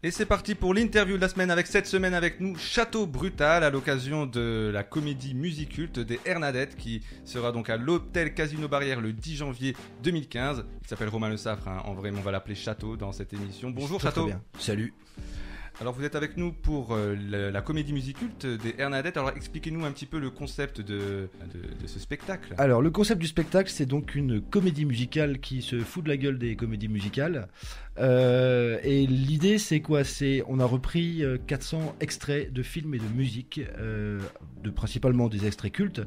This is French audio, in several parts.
Et c'est parti pour l'interview de la semaine avec cette semaine avec nous Château Brutal à l'occasion de la comédie musiculte des Hernadettes qui sera donc à l'Hôtel Casino Barrière le 10 janvier 2015. Il s'appelle Romain Le Saffre, hein. En vrai on va l'appeler Château dans cette émission. Bonjour Château. Très bien. Salut. Alors vous êtes avec nous pour la comédie musiculte des Hernadettes. Alors expliquez-nous un petit peu le concept de ce spectacle. Alors le concept du spectacle, c'est donc une comédie musicale qui se fout de la gueule des comédies musicales. Et l'idée c'est quoi ? On a repris 400 extraits de films et de musique, principalement des extraits cultes,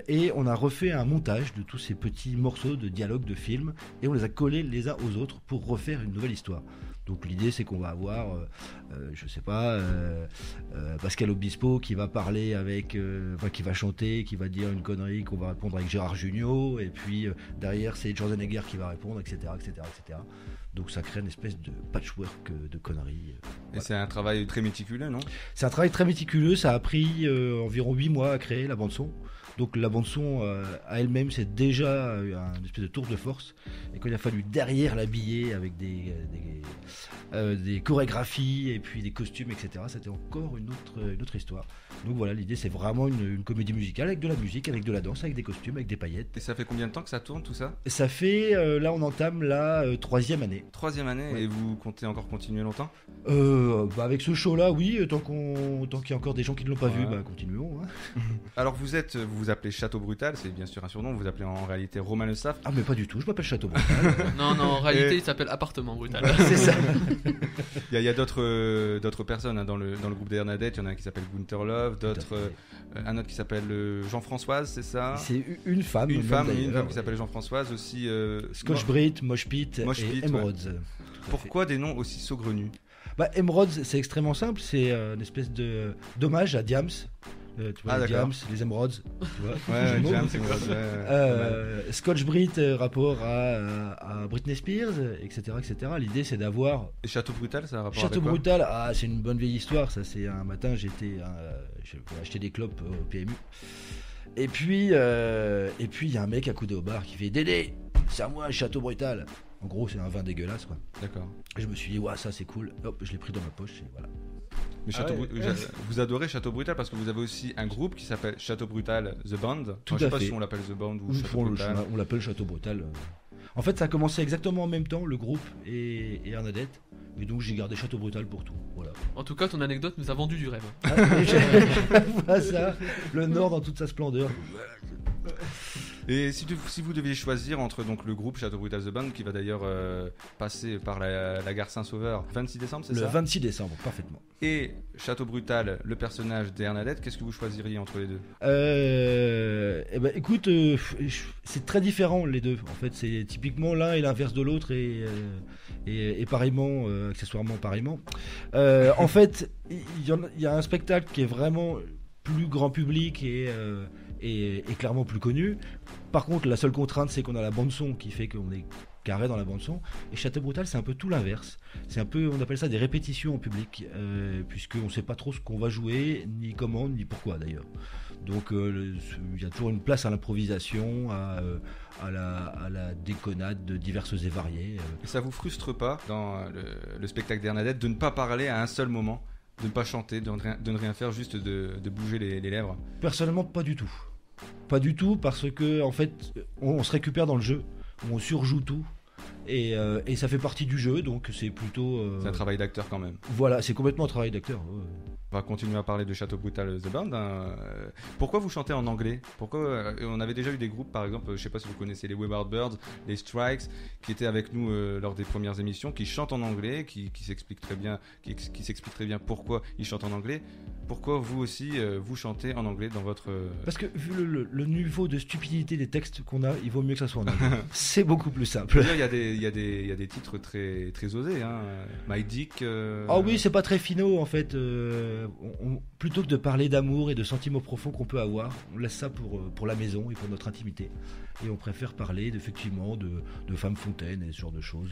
et on a refait un montage de tous ces petits morceaux de dialogue de films et on les a collés les uns aux autres pour refaire une nouvelle histoire. Donc l'idée c'est qu'on va avoir, Pascal Obispo qui va parler qui va chanter, qui va dire une connerie, qu'on va répondre avec Gérard Jugnot, et puis derrière c'est Schwarzenegger qui va répondre, etc., etc., etc. Donc ça crée une espèce de patchwork de conneries. Et c'est un travail très méticuleux, non ? C'est un travail très méticuleux, ça a pris environ 8 mois à créer la bande-son. Donc la bande-son à elle-même, c'est déjà une espèce de tour de force. Et quand il a fallu derrière l'habiller avec des chorégraphies et puis des costumes, etc., c'était encore une autre histoire. Donc voilà, l'idée c'est vraiment une comédie musicale avec de la musique, avec de la danse, avec des costumes, avec des paillettes. Et ça fait combien de temps que ça tourne tout ça ? Ça fait, là on entame la 3e année. 3e année, ouais. Et vous comptez encore continuer longtemps ? Avec ce show-là, oui, tant qu'il y a encore des gens qui ne l'ont pas vu, continuons. Hein. Alors vous vous appelez Château Brutal, c'est bien sûr un surnom, vous vous appelez en réalité Romain Le Saffre. Ah mais pas du tout, je m'appelle Château Brutal. Non, en réalité il s'appelle Appartement Brutal. C'est ça. Il y a d'autres personnes hein, dans le groupe des Hernadettes, il y en a un qui s'appelle Gunther Love, un autre qui s'appelle Jean-Françoise, c'est ça ? C'est une femme qui s'appelle Jean-Françoise aussi. Scotch Brit, Mosh Pit et Emeralds. Ouais. Pourquoi des noms aussi saugrenus ? Emeralds, c'est extrêmement simple, c'est une espèce d'hommage à Diams. Tu vois, Diams, les Emeralds, tu vois. Ouais, Diams, Scotch Brit, rapport à Britney Spears, etc., etc. L'idée, c'est d'avoir. Et Château Brutal, ça a rapport Château avec Brutal, c'est une bonne vieille histoire. Ça, c'est un matin, j'ai acheté des clopes au PMU. Et puis, il y a un mec accoudé au bar qui fait Dédé, c'est à moi, Château Brutal. En gros, c'est un vin dégueulasse, quoi. D'accord. Et je me suis dit, ça c'est cool. Hop, je l'ai pris dans ma poche et voilà. Mais vous adorez Château Brutal parce que vous avez aussi un groupe qui s'appelle Château Brutal The Band. Tout à fait. Je sais pas si on l'appelle The Band ou Château Brutal. On l'appelle Château Brutal. En fait, ça a commencé exactement en même temps, le groupe et Hernadettes. Et donc j'ai gardé Château Brutal pour tout. Voilà. En tout cas, ton anecdote nous a vendu du rêve. Voilà ça, le Nord dans toute sa splendeur. Et si vous deviez choisir entre donc le groupe Château Brutal The Band qui va d'ailleurs passer par la gare Saint-Sauveur 26 décembre, c'est ça ? Le 26 décembre, parfaitement. Et Château Brutal, le personnage des Hernadettes, qu'est-ce que vous choisiriez entre les deux ? Écoute, c'est très différent les deux. En fait, c'est typiquement l'un et l'inverse de l'autre et pareillement, accessoirement pareillement. En fait, il y a un spectacle qui est vraiment plus grand public et clairement plus connu. Par contre, la seule contrainte, c'est qu'on a la bande-son qui fait qu'on est carré dans la bande-son. Et Château Brutal, c'est un peu tout l'inverse. C'est un peu, on appelle ça des répétitions en public, puisqu'on ne sait pas trop ce qu'on va jouer, ni comment, ni pourquoi d'ailleurs. Donc il y a toujours une place à l'improvisation, à la déconnade diverses et variées. Et ça vous frustre pas dans le spectacle d'Hernadettes de ne pas parler à un seul moment ? De ne pas chanter, de ne rien faire, juste de bouger les lèvres ? Personnellement, pas du tout. Pas du tout, parce que en fait, on se récupère dans le jeu, on surjoue tout, et ça fait partie du jeu, donc c'est plutôt... C'est un travail d'acteur quand même. Voilà, c'est complètement un travail d'acteur. Ouais. On va continuer à parler de Château Brutal The Band. Pourquoi vous chantez en anglais ? Pourquoi on avait déjà eu des groupes, par exemple, je ne sais pas si vous connaissez les Wayward Birds, les Strikes, qui étaient avec nous lors des premières émissions, qui chantent en anglais, qui s'expliquent très bien, qui s'expliquent très bien pourquoi ils chantent en anglais. Pourquoi vous aussi, vous chantez en anglais dans votre... Parce que vu le niveau de stupidité des textes qu'on a, il vaut mieux que ça soit en anglais. C'est beaucoup plus simple. Il y a des titres très, très osés. Hein. My Dick... Ah oui, c'est pas très finaux en fait. Plutôt que de parler d'amour et de sentiments profonds qu'on peut avoir, on laisse ça pour la maison et pour notre intimité. Et on préfère parler effectivement de femmes fontaines et ce genre de choses.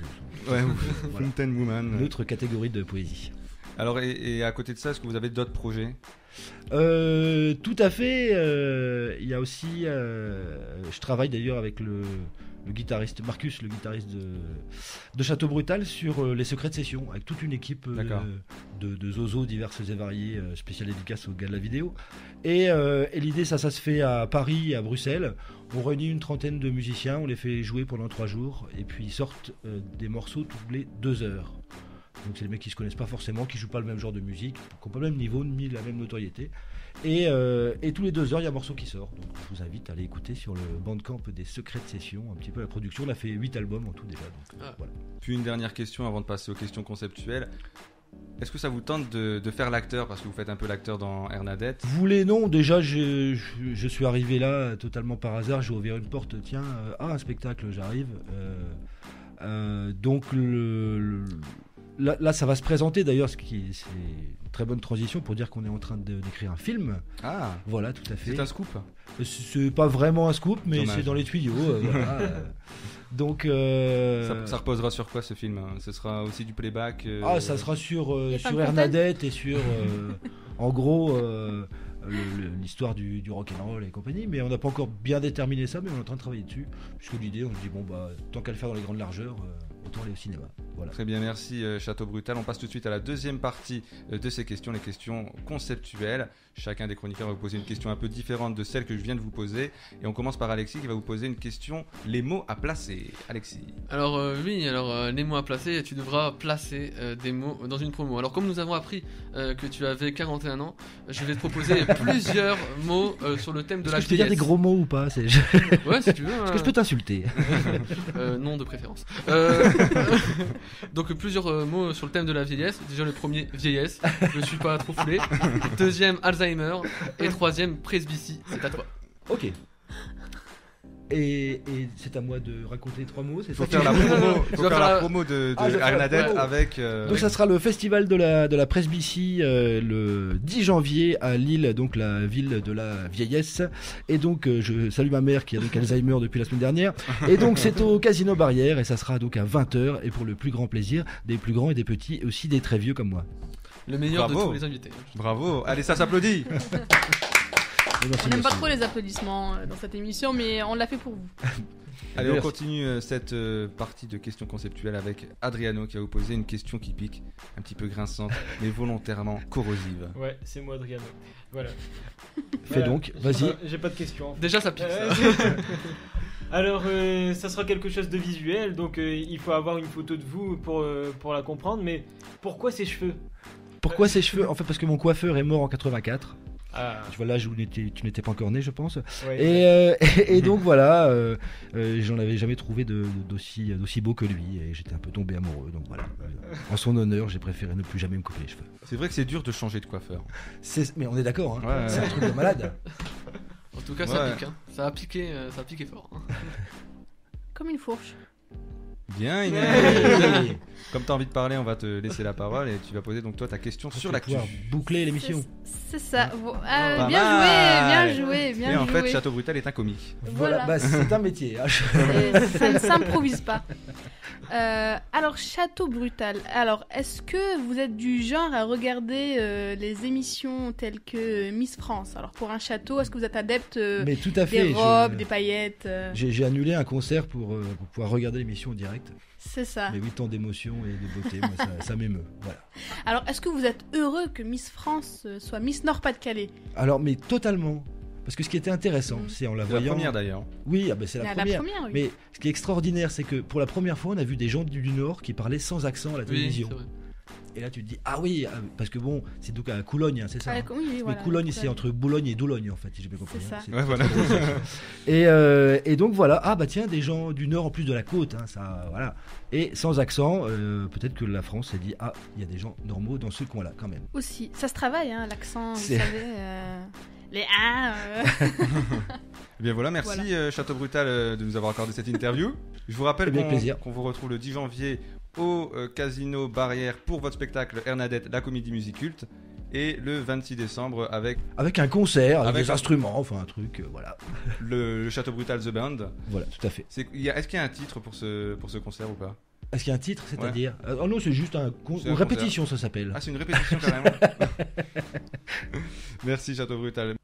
Ouais, voilà. Fontaine Woman. Une autre catégorie de poésie. Alors, et à côté de ça, est-ce que vous avez d'autres projets ? Tout à fait. Il y a aussi, je travaille d'ailleurs avec le guitariste Marcus, le guitariste de Château Brutal, sur les secrets de session, avec toute une équipe D'accord. de zozos diverses et variées, spéciales dédicaces au gars de la vidéo. Et l'idée, ça se fait à Paris et à Bruxelles. On réunit une trentaine de musiciens, on les fait jouer pendant 3 jours, et puis ils sortent des morceaux tous les 2 heures. Donc c'est des mecs qui se connaissent pas forcément, qui jouent pas le même genre de musique, qui n'ont pas le même niveau ni la même notoriété. Et tous les 2 heures, il y a un morceau qui sort. Donc je vous invite à aller écouter sur le Bandcamp des secrets de session, un petit peu la production. On a fait 8 albums en tout déjà. Donc, voilà. Puis une dernière question avant de passer aux questions conceptuelles. Est-ce que ça vous tente de faire l'acteur, parce que vous faites un peu l'acteur dans Hernadette? Vous voulez, non, déjà je suis arrivé là totalement par hasard, j'ai ouvert une porte, tiens, un spectacle, j'arrive. Donc là ça va se présenter d'ailleurs, c'est une très bonne transition pour dire qu'on est en train d'écrire un film. Ah, Voilà, tout à fait. c'est un scoop. C'est pas vraiment un scoop, mais Dommage. c'est dans les tuyaux. Voilà. Donc Ça reposera sur quoi ce film? Ce sera aussi du playback? ça sera sur Et sur Femme Hernadette et sur en gros l'histoire du rock'n'roll et compagnie, mais on n'a pas encore bien déterminé ça, mais on est en train de travailler dessus, puisque l'idée, on se dit bon bah tant qu'à le faire dans les grandes largeurs, autant aller au cinéma. Voilà. Très bien, merci Château Brutal. On passe tout de suite à la deuxième partie de ces questions, les questions conceptuelles. Chacun des chroniqueurs va vous poser une question un peu différente de celle que je viens de vous poser. Et on commence par Alexis qui va vous poser une question, les mots à placer. Alexis. Alors les mots à placer, tu devras placer des mots dans une promo. Alors comme nous avons appris que tu avais 41 ans, je vais te proposer plusieurs mots sur le thème de Est-ce la que je peux dire des vieillesse. gros mots ou pas? Ouais, si tu veux. Est-ce que je peux t'insulter? Non de préférence. Donc plusieurs mots sur le thème de la vieillesse. Déjà le premier, vieillesse. Je suis pas trop foulé. Deuxième, Alzheimer. Et troisième, presbytie. C'est à toi. Ok. Et c'est à moi de raconter 3 mots, c'est Il faut ça faire la tu- promo, tu faut vas faire faire la la- promo de Ah, je vais faire la Hernadette promo. avec. Donc ça sera le festival de la presbytie le 10 janvier à Lille, donc la ville de la vieillesse. Et donc je salue ma mère qui a donc Alzheimer depuis la semaine dernière. Et donc c'est au Casino Barrière et ça sera donc à 20h et pour le plus grand plaisir des plus grands et des petits et aussi des très vieux comme moi. Le meilleur Bravo. de tous les invités. Bravo, allez, ça s'applaudit. Et merci, On n'aime pas merci. trop les applaudissements dans cette émission, mais on l'a fait pour vous. Allez, on Merci. continue cette partie de questions conceptuelles avec Adriano qui va vous poser une question qui pique, un petit peu grinçante, mais volontairement corrosive. Ouais, c'est moi, Adriano. Voilà. Fais Voilà. donc, J'ai vas-y. pas- J'ai pas de questions. En fait. Déjà ça pique. Ça. Alors, ça sera quelque chose de visuel, donc il faut avoir une photo de vous pour la comprendre. Mais pourquoi ces cheveux? Pourquoi ces cheveux? En fait parce que mon coiffeur est mort en 84. Ah, Tu vois l'âge où tu n'étais pas encore né je pense. ouais. Et donc voilà, j'en avais jamais trouvé d'aussi beau que lui et j'étais un peu tombé amoureux. Donc voilà, en son honneur, j'ai préféré ne plus jamais me couper les cheveux. C'est vrai que c'est dur de changer de coiffeur. Mais on est d'accord, hein, Ouais, c'est ouais. un truc de malade. En tout cas ça Ouais. pique. Hein. Ça a piqué fort. Hein. Comme une fourche. Bien, Inès. Ouais. Comme tu as envie de parler, on va te laisser la parole et tu vas poser donc toi ta question Pour sur l'actu. pouvoir boucler l'émission. C'est ça. Pas Bien mal. joué, bien joué, bien Et en joué. fait, Château Brutal est un comique. Voilà. Bah, c'est un métier. hein. Ça ne s'improvise pas. Alors, Château Brutal. Alors, est-ce que vous êtes du genre à regarder les émissions telles que Miss France? Alors, pour un château, est-ce que vous êtes adepte Mais tout à fait. des robes, des paillettes J'ai annulé un concert pour pouvoir regarder l'émission en direct. C'est ça. Mais oui, tant d'émotions et de beauté, moi, ça m'émeut. Voilà. Alors, est-ce que vous êtes heureux que Miss France soit Miss Nord-Pas-de-Calais? Alors, mais totalement. Parce que ce qui était intéressant, Mhm. c'est en la C'est la voyant. première d'ailleurs. Oui, c'est la première. oui. Mais ce qui est extraordinaire, c'est que pour la première fois, on a vu des gens du Nord qui parlaient sans accent à la Oui, télévision. c'est vrai. Et là, tu te dis, ah oui, parce que bon, c'est donc à Coulogne, hein, c'est ça. Ah, hein. oui, Mais voilà, Coulogne, c'est Coulogne. entre Boulogne et Doulogne, en fait, si j'ai bien compris. C'est hein. ça. Ouais, voilà. Et donc voilà, ah bah tiens, des gens du Nord en plus de la côte, hein, ça, voilà. Et sans accent, peut-être que la France s'est dit, ah, il y a des gens normaux dans ce coin-là, quand même. Aussi, ça se travaille, hein, l'accent, vous C'est- savez. Les A. Eh bien voilà, merci Voilà. Château Brutal de nous avoir accordé cette interview. Je vous rappelle Avec plaisir. qu'on vous retrouve le 10 janvier au Casino Barrière pour votre spectacle Hernadette, la comédie musiculte, et le 26 décembre avec Avec un concert, avec Avec des un- instruments, enfin un truc, voilà. le Château Brutal The Band. Voilà, tout à fait. Est-ce qu'il y a un titre pour ce concert ou pas? Est-ce qu'il y a un titre, c'est-à-dire Oh non, c'est juste C'est une un répétition, ça s'appelle. Ah, c'est une répétition carrément. Merci Château Brutal.